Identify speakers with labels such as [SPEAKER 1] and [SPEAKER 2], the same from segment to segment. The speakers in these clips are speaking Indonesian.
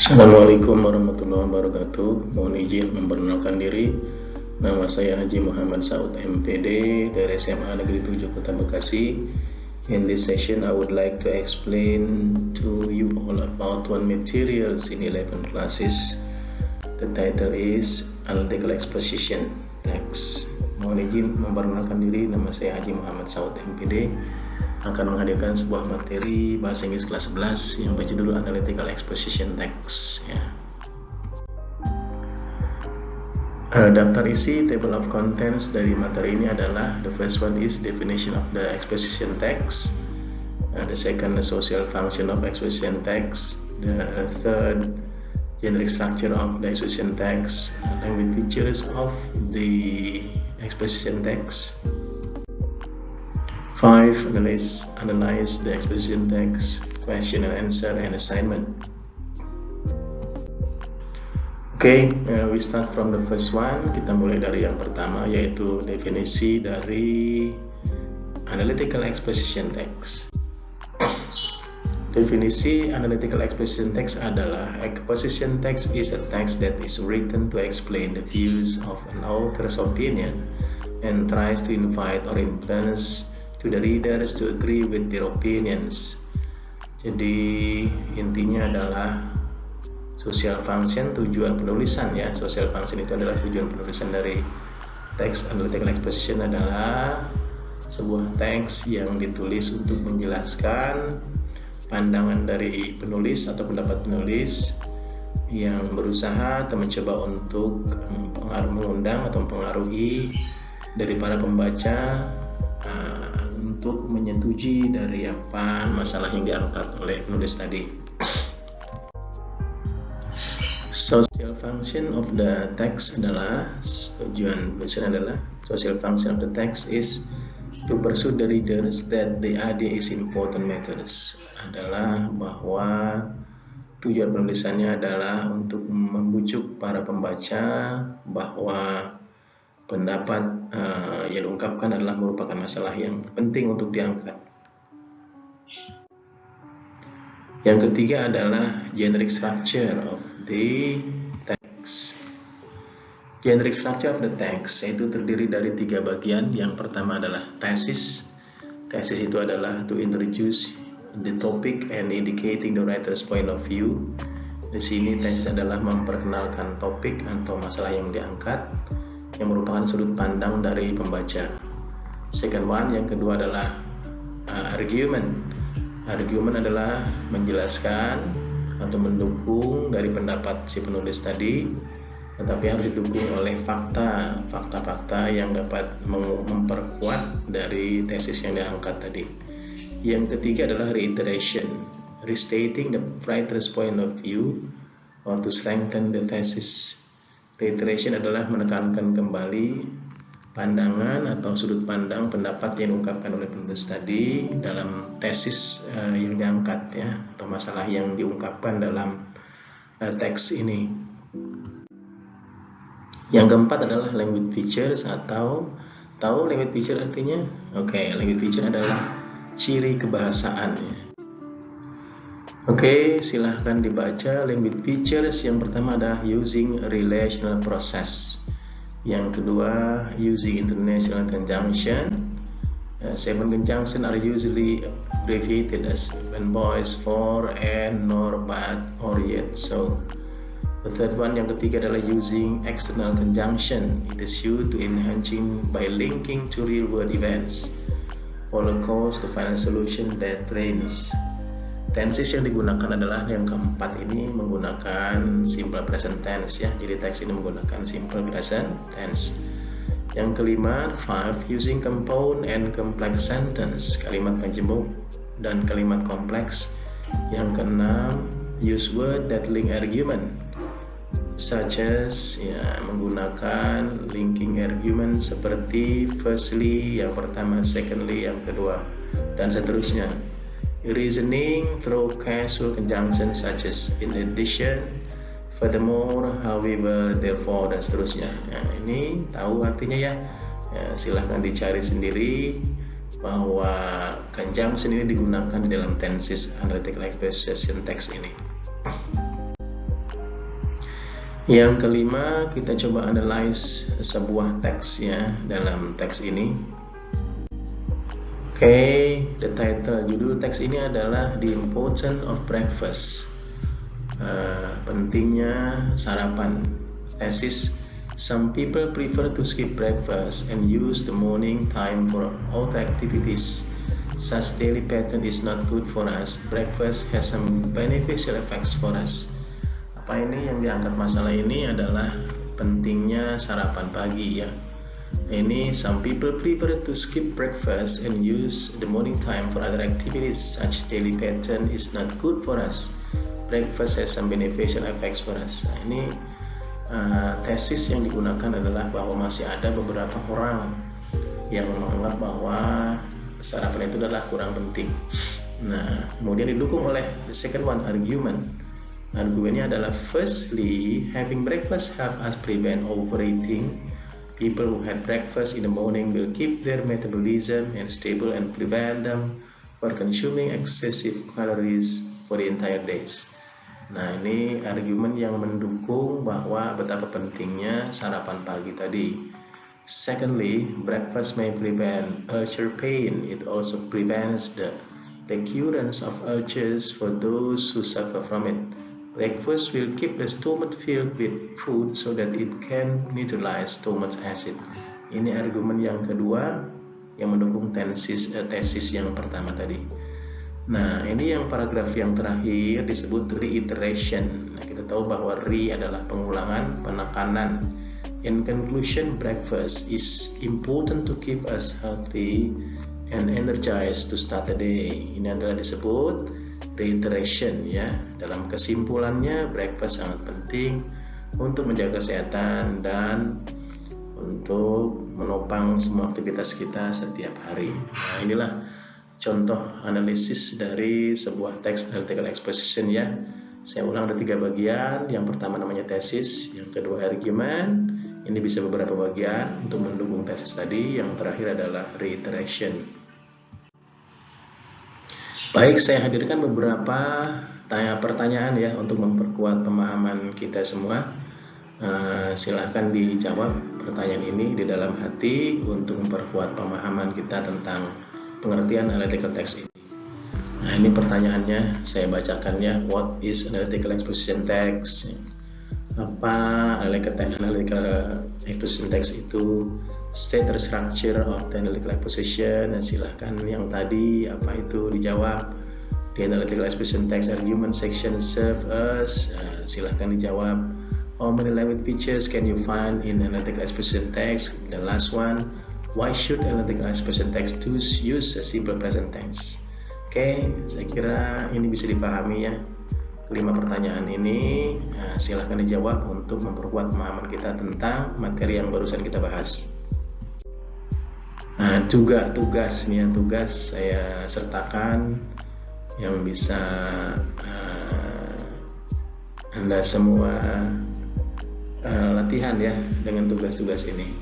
[SPEAKER 1] Assalamualaikum warahmatullahi wabarakatuh. Mohon izin memperkenalkan diri. Nama saya Haji Muhammad Saud MPD dari SMA Negeri 7 Kota Bekasi. In this session, I would like to explain to you all about one materials in 11 classes. The title is Analytical Exposition Text. Mohon izin memperkenalkan diri. Nama saya Haji Muhammad Saud MPD akan menghadirkan sebuah materi bahasa Inggris kelas 11 yang berjudul Analytical Exposition Text ya. Daftar isi table of contents dari materi ini adalah: the first one is definition of the exposition text, the second the social function of exposition text, the third generic structure of the exposition text, language features of the exposition text. 5. Analyze the exposition text, question and answer, and assignment. We start from the first one. Kita mulai dari yang pertama, yaitu definisi dari analytical exposition text. Definisi analytical exposition text adalah: exposition text is a text that is written to explain the views of an author's opinion and tries to invite or influence to the readers to agree with their opinions. Jadi intinya adalah social function, tujuan penulisan ya. Social function itu adalah tujuan penulisan dari teks. Analytical exposition adalah sebuah teks yang ditulis untuk menjelaskan pandangan dari penulis atau pendapat penulis yang berusaha atau mencoba untuk mengundang atau mempengaruhi dari para pembaca untuk menyetujui dari apa masalah yang diangkat oleh penulis tadi. Social function of the text adalah, tujuan penulisan adalah, social function of the text is to persuade the readers that the idea is important matters. Adalah bahwa tujuan penulisannya adalah untuk membujuk para pembaca bahwa pendapat yang diungkapkan adalah merupakan masalah yang penting untuk diangkat. Yang ketiga adalah generic structure of the text. Generic structure of the text yaitu terdiri dari 3 bagian. Yang pertama adalah thesis. Thesis itu adalah to introduce the topic and indicating the writer's point of view. Di sini thesis adalah memperkenalkan topik atau masalah yang diangkat yang merupakan sudut pandang dari pembaca. Second one, yang kedua adalah argument. Argument adalah menjelaskan atau mendukung dari pendapat si penulis tadi, tetapi harus didukung oleh fakta-fakta yang dapat memperkuat dari tesis yang diangkat tadi. Yang ketiga adalah reiteration, restating the writer's point of view or to strengthen the thesis. Reiteration adalah menekankan kembali pandangan atau sudut pandang pendapat yang diungkapkan oleh penulis tadi dalam tesis yang diangkat ya, atau masalah yang diungkapkan dalam teks ini. Yang keempat adalah language features atau tahu language feature artinya? Language feature adalah ciri kebahasaan ya. Silahkan dibaca language features. Yang pertama adalah using relational process. Yang kedua, using international conjunction. Seven conjunction are usually abbreviated as when, boys, for, and, nor, but, or, yet, so. The third one, yang ketiga adalah using external conjunction. It is used to enhancing by linking to real world events. Follow cause to find a solution that reigns. Tenses yang digunakan adalah yang keempat ini menggunakan simple present tense ya. Jadi teks ini menggunakan simple present tense. Yang kelima, 5, using compound and complex sentence, kalimat majemuk dan kalimat kompleks. Yang keenam, use word that link argument, such as ya, menggunakan linking argument seperti firstly yang pertama, secondly yang kedua, dan seterusnya. Reasoning through causal conjunctions such as in addition, furthermore, however, therefore, dan seterusnya. Ini tahu artinya ya. Silahkan dicari sendiri bahwa conjunction ini digunakan di dalam tenses analytical exposition text ini. Yang kelima, kita coba analyze sebuah teks ya dalam teks ini. Oke, the title, judul teks ini adalah The Importance of Breakfast. Pentingnya sarapan. Tesis, some people prefer to skip breakfast and use the morning time for other activities. Such daily pattern is not good for us. Breakfast has some beneficial effects for us. Apa ini yang diangkat masalah ini adalah pentingnya sarapan pagi ya. Ini some people prefer to skip breakfast and use the morning time for other activities. Such daily pattern is not good for us. Breakfast has some beneficial effects for us. Nah, ini tesis yang digunakan adalah bahwa masih ada beberapa orang yang menganggap bahwa sarapan itu adalah kurang penting. Nah, kemudian didukung oleh the second one, argument. Argumennya adalah firstly, having breakfast help us prevent overeating. People who had breakfast in the morning will keep their metabolism and stable and prevent them for consuming excessive calories for the entire days. Nah, ini argumen yang mendukung bahwa betapa pentingnya sarapan pagi tadi. Secondly, breakfast may prevent ulcer pain. It also prevents the recurrence of ulcers for those who suffer from it. Breakfast will keep the stomach filled with food so that it can neutralize stomach acid. Ini argumen yang kedua yang mendukung tesis yang pertama tadi. Nah, ini yang paragraf yang terakhir disebut reiteration. Nah, kita tahu bahwa adalah pengulangan, penekanan. In conclusion, breakfast is important to keep us healthy and energized to start the day. Ini adalah disebut reiteration ya. Dalam kesimpulannya, breakfast sangat penting untuk menjaga kesehatan dan untuk menopang semua aktivitas kita setiap hari. Nah, inilah contoh analisis dari sebuah teks analytical exposition ya. Saya ulang, ada 3 bagian. Yang pertama namanya tesis, yang kedua argument. Ini bisa beberapa bagian untuk mendukung tesis tadi. Yang terakhir adalah reiteration. Baik, saya hadirkan beberapa pertanyaan ya untuk memperkuat pemahaman kita semua. Silahkan dijawab pertanyaan ini di dalam hati untuk memperkuat pemahaman kita tentang pengertian analytical text ini. Nah, ini pertanyaannya, saya bacakan ya. What is analytical exposition text? Apa analytical exposition text itu? State the structure of the analytical exposition. Nah, silahkan yang tadi apa itu dijawab. The analytical exposition text argument section serve us. Silahkan dijawab. How many language features can you find in analytical exposition text? The last one, why should analytical exposition text use a simple present tense? Oke, saya kira ini bisa dipahami ya. 5 pertanyaan ini silahkan dijawab untuk memperkuat pemahaman kita tentang materi yang barusan kita bahas. Nah, juga tugas nih ya, tugas saya sertakan yang bisa Anda semua latihan ya dengan tugas-tugas ini.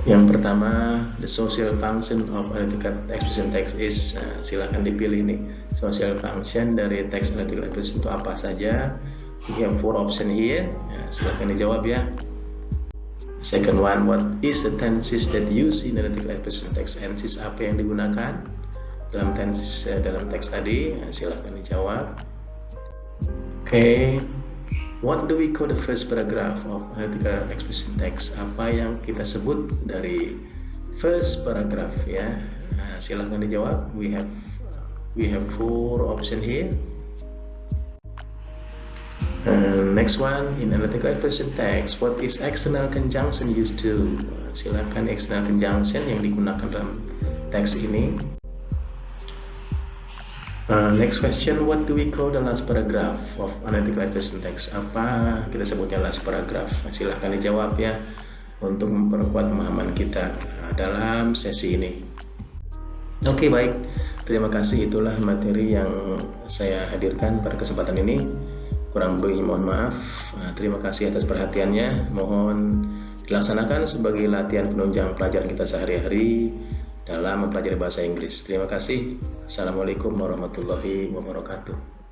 [SPEAKER 1] Yang pertama, the social function of analytical exposition text is, silahkan dipilih nih, social function dari text analytical exposition itu apa saja. We have 4 option here, silahkan dijawab ya. Second one, what is the tenses that use in analytical exposition text? Tenses apa yang digunakan dalam tenses dalam teks tadi? Silahkan dijawab. Oke. What do we call the first paragraph of analytical exposition text? Apa yang kita sebut dari first paragraph ya? Silahkan dijawab. We have 4 option here. Next one, in analytical exposition text, what is external conjunction used to? Silahkan external conjunction yang digunakan dalam teks ini. Next question, what do we call the last paragraph of analytical exposition text? Apa kita sebutnya last paragraph? Silahkan dijawab ya untuk memperkuat pemahaman kita dalam sesi ini. Oke, baik. Terima kasih, itulah materi yang saya hadirkan pada kesempatan ini. Kurang lebihnya mohon maaf. Terima kasih atas perhatiannya. Mohon dilaksanakan sebagai latihan penunjang pelajaran kita sehari-hari dalam mempelajari bahasa Inggris. Terima kasih. Assalamualaikum warahmatullahi wabarakatuh.